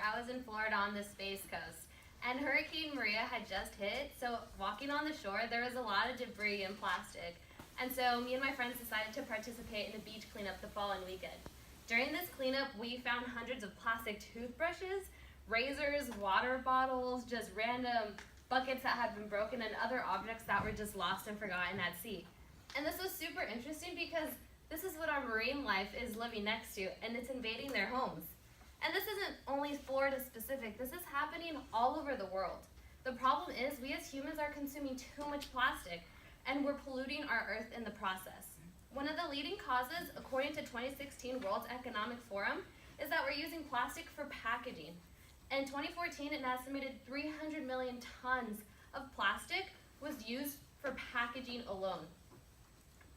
I was in Florida on the Space Coast, and Hurricane Maria had just hit, so walking on the shore, there was a lot of debris and plastic. And so me and my friends decided to participate in a beach cleanup the following weekend. During this cleanup, we found hundreds of plastic toothbrushes, razors, water bottles, just random buckets that had been broken, and other objects that were just lost and forgotten at sea. And this was super interesting because this is what our marine life is living next to, and it's invading their homes. And this isn't only Florida specific, this is happening all over the world. The problem is we as humans are consuming too much plastic, and we're polluting our earth in the process. One of the leading causes, according to 2016 World Economic Forum, is that we're using plastic for packaging. In 2014, an estimated 300 million tons of plastic was used for packaging alone.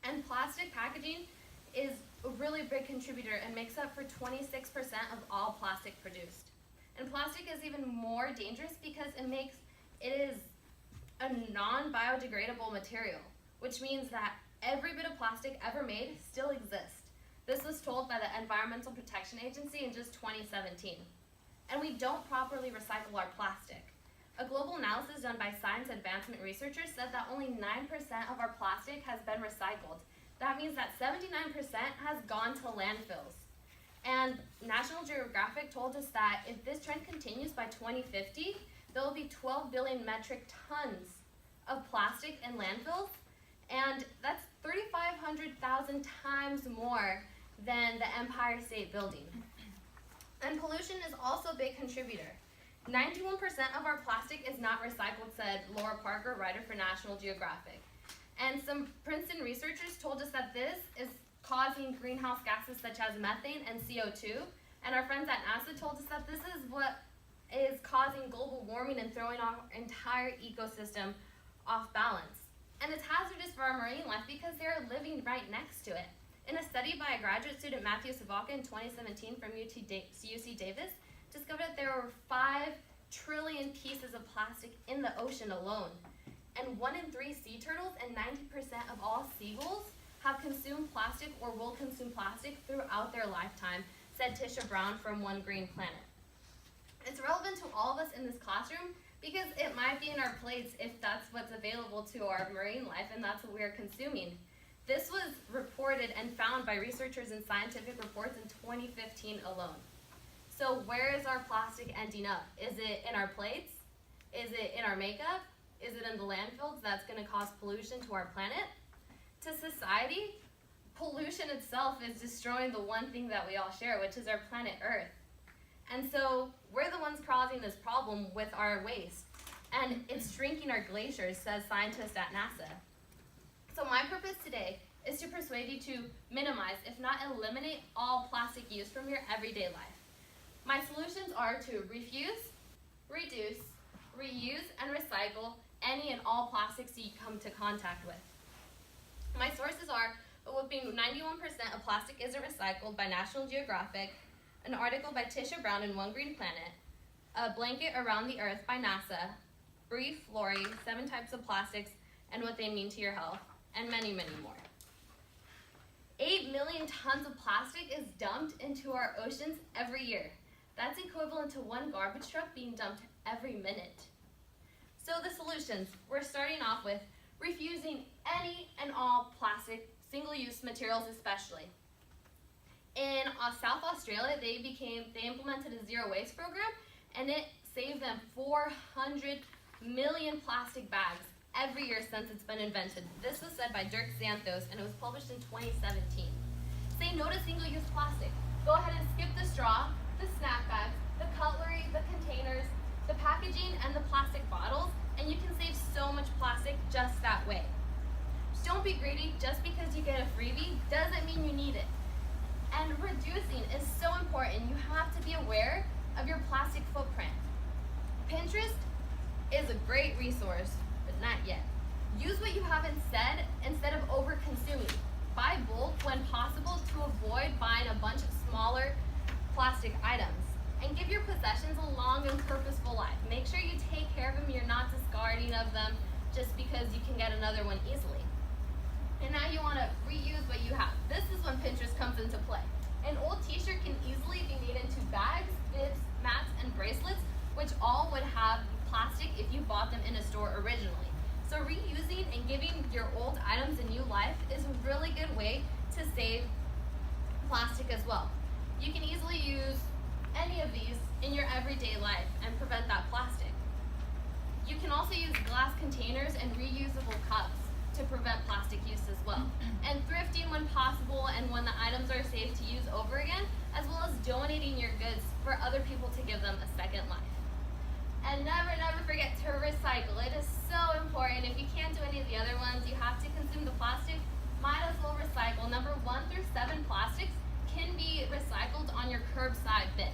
And plastic packaging is a really big contributor and makes up for 26% of all plastic produced. And plastic is even more dangerous because it is a non-biodegradable material, which means that every bit of plastic ever made still exists. This was told by the Environmental Protection Agency in just 2017. And we don't properly recycle our plastic. A global analysis done by Science Advancement researchers said that only 9% of our plastic has been recycled. That means that 79% has gone to landfills. And National Geographic told us that if this trend continues by 2050, there will be 12 billion metric tons of plastic in landfills, and that's 3,500,000 times more than the Empire State Building. And pollution is also a big contributor. 91% of our plastic is not recycled, said Laura Parker, writer for National Geographic. And some Princeton researchers told us that this is causing greenhouse gases such as methane and CO2. And our friends at NASA told us that this is what is causing global warming and throwing our entire ecosystem off balance. And it's hazardous for our marine life because they're living right next to it. In a study by a graduate student, Matthew Savoca, in 2017 from UC Davis, discovered that there were 5 trillion pieces of plastic in the ocean alone. And 1 in 3 sea turtles and 90% of all seagulls have consumed plastic or will consume plastic throughout their lifetime, said Tisha Brown from One Green Planet. It's relevant to all of us in this classroom because it might be in our plates if that's what's available to our marine life and that's what we are consuming. This was reported and found by researchers in scientific reports in 2015 alone. So where is our plastic ending up? Is it in our plates? Is it in our makeup? Is it in the landfills that's going to cause pollution to our planet? To society, pollution itself is destroying the one thing that we all share, which is our planet Earth. And so we're the ones causing this problem with our waste. And it's shrinking our glaciers, says scientists at NASA. So my purpose today is to persuade you to minimize, if not eliminate, all plastic use from your everyday life. My solutions are to refuse, reduce, reuse, and recycle any and all plastics you come to contact with. My sources are a whopping 91% of plastic isn't recycled by National Geographic, an article by Tisha Brown in One Green Planet, A Blanket Around the Earth by NASA, Brief Lori, 7 Types of Plastics and What They Mean to Your Health, and many, many more. 8 million tons of plastic is dumped into our oceans every year. That's equivalent to 1 garbage truck being dumped every minute. So the solutions, we're starting off with refusing any and all plastic, single-use materials especially. In South Australia, they implemented a zero waste program, and it saved them 400 million plastic bags every year since it's been invented. This was said by Dirk Santos, and it was published in 2017. Say no to single-use plastic. Go ahead and skip the straw, the snack bags, the cutlery, the containers, the packaging, and the plastic bottles, and you can save so much plastic just that way. Don't be greedy. Just because you get a freebie doesn't mean you need it. And reducing is so important. You have to be aware of your plastic footprint. Pinterest is a great resource, but not yet. Use what you have instead of over-consuming. Buy bulk when possible to avoid buying a bunch of smaller plastic items. And give your possessions a long and purposeful life. Make sure you take care of them. You're not discarding of them just because you can get another one easily. And now you want to reuse what you have. This is when Pinterest comes into play. An old t-shirt can easily be made into bags, bibs, mats, and bought them in a store originally. So reusing and giving your old items a new life is a really good way to save plastic as well. You can easily use any of these in your everyday life and prevent that plastic. You can also use glass containers and reusable cups to prevent plastic use as well. And thrifting when possible and when the items are safe to use over again, as well as donating your goods for other people to give them a second life. And never, never forget to recycle. It is so important. If you can't do any of the other ones, you have to consume the plastic, might as well recycle. Number 1 through 7 plastics can be recycled on your curbside bin.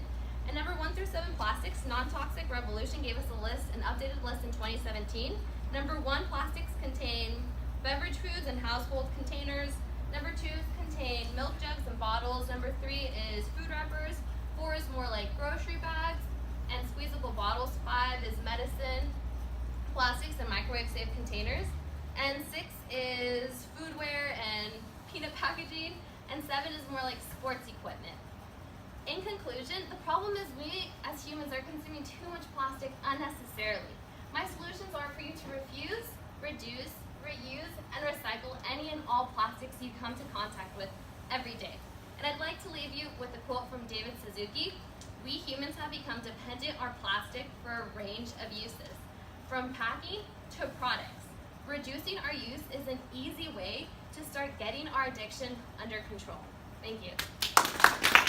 And number 1 through 7 plastics, Non-Toxic Revolution gave us a list, an updated list in 2017. Number 1, plastics contain beverage foods and household containers. Number 2 contain milk jugs and bottles. Number 3 is food wrappers. 4 is more like grocery bags and squeezable bottles. 5 is medicine, plastics, and microwave safe containers. And 6 is foodware and peanut packaging. And 7 is more like sports equipment. In conclusion, the problem is we as humans are consuming too much plastic unnecessarily. My solutions are for you to refuse, reduce, reuse, and recycle any and all plastics you come to contact with every day. And I'd like to leave you with a quote from David Suzuki. We humans have become dependent on plastic for a range of uses, from packing to products. Reducing our use is an easy way to start getting our addiction under control. Thank you.